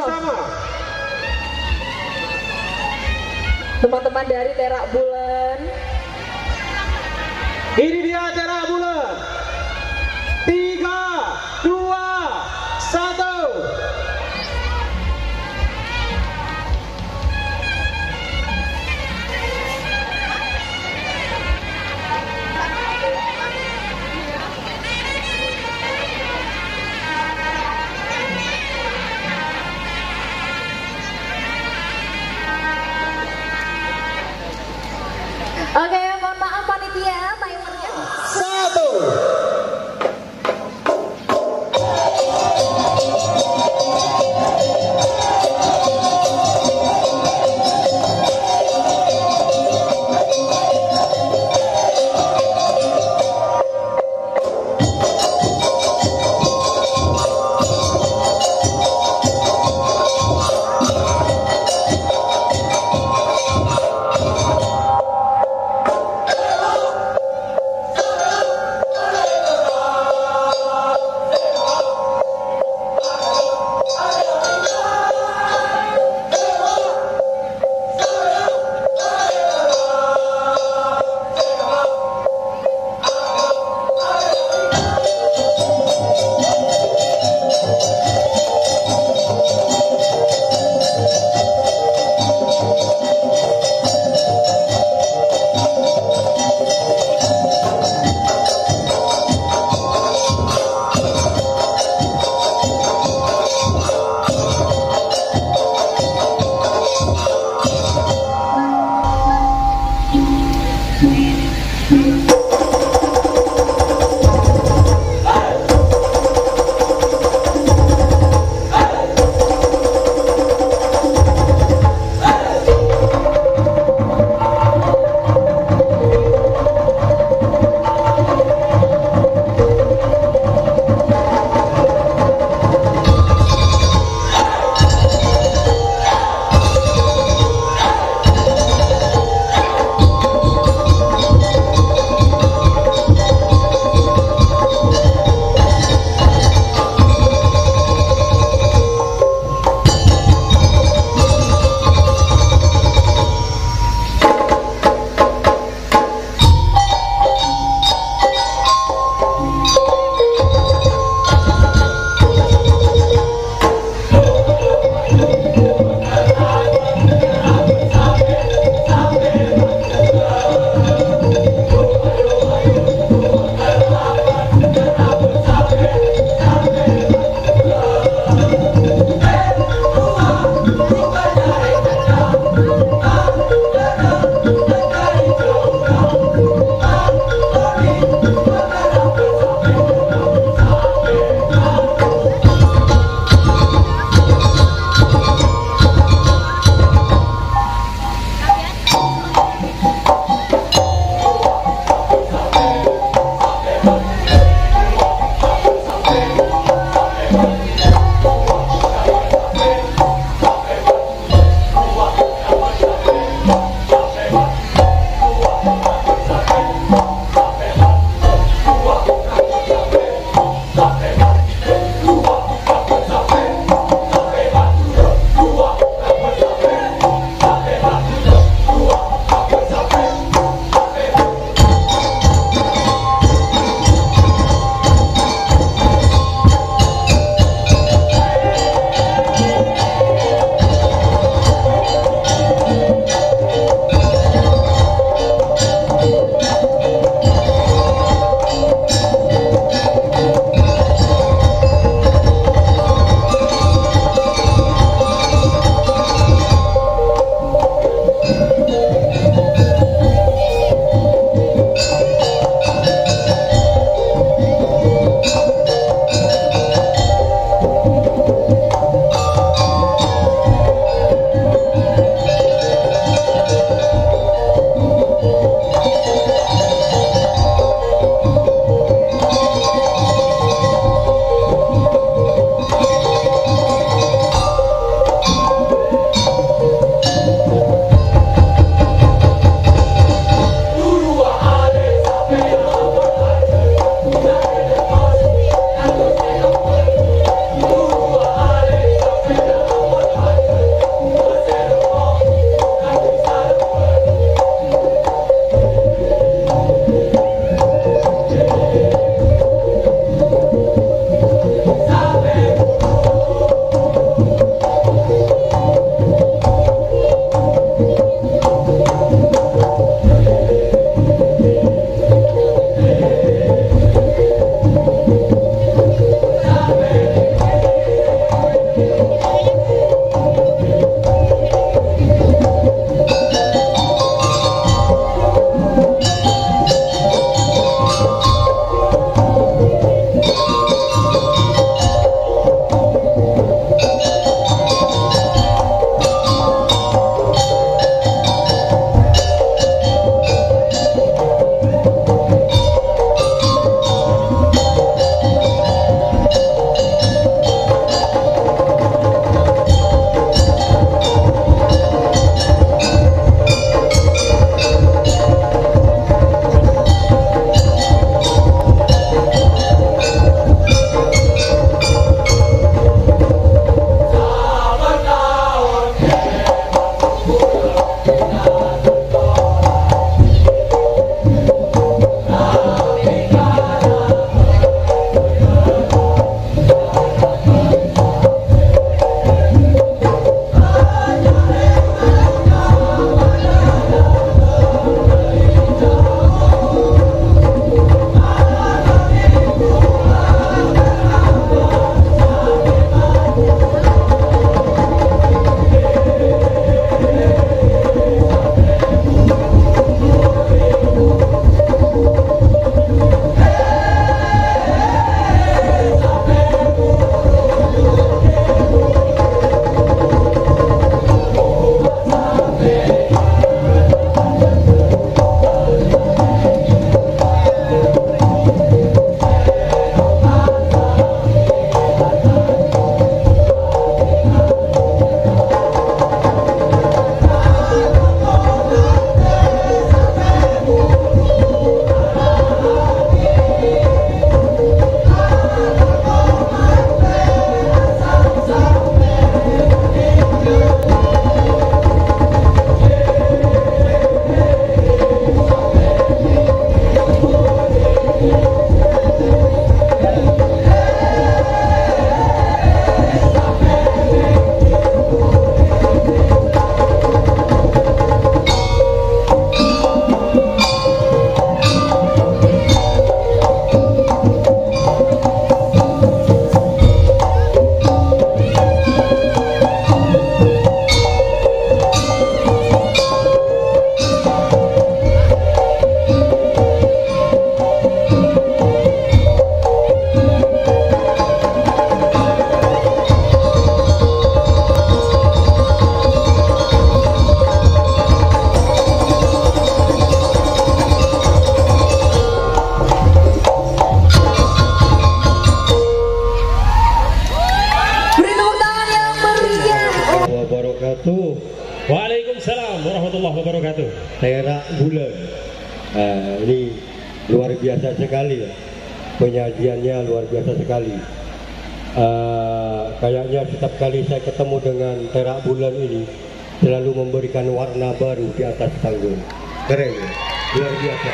Sama. Teman-teman dari Terak Bulan. Ini dia Terak Bulan. 3, 2, 1. Oke, mohon maaf panitia, timernya Waalaikumsalam warahmatullahi wabarakatuh. Terak bulan. Ini luar biasa sekali ya. Penyajiannya luar biasa sekali. Kayaknya setiap kali saya ketemu dengan terak bulan ini selalu memberikan warna baru di atas panggung. Keren ya, luar biasa.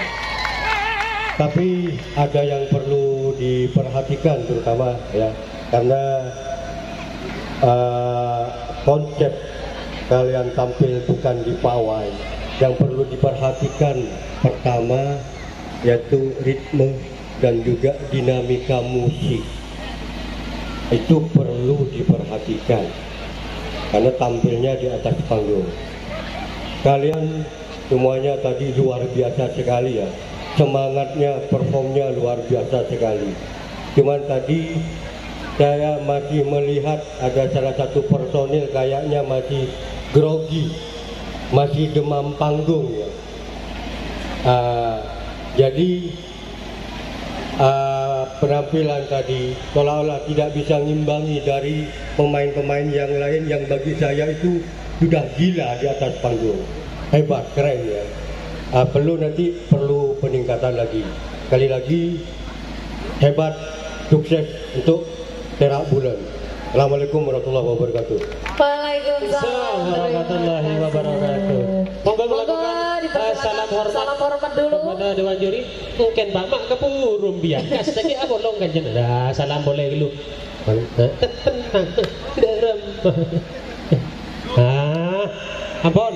Tapi ada yang perlu diperhatikan terutama ya, karena konsep kalian tampil bukan di pawai. Yang perlu diperhatikan pertama yaitu ritme dan juga dinamika musik. Itu perlu diperhatikan karena tampilnya di atas panggung. Kalian semuanya tadi luar biasa sekali ya, semangatnya, performnya luar biasa sekali. Cuman tadi saya masih melihat ada salah satu personil kayaknya masih grogi, masih demam panggung ya. Jadi penampilan tadi seolah-olah tidak bisa ngimbangi dari pemain-pemain yang lain yang bagi saya itu sudah gila di atas panggung. Hebat, keren ya. Perlu peningkatan lagi. Sekali lagi hebat, sukses untuk Terak Bulan. Assalamualaikum warahmatullahi wabarakatuh. Waalaikumsalam warahmatullahi wabarakatuh. Monggo salam hormat dulu kepada Dewan Juri. Mungkin bamak kepurum biar kasih apa long kan jenah. Salam boleh dulu. Ampun.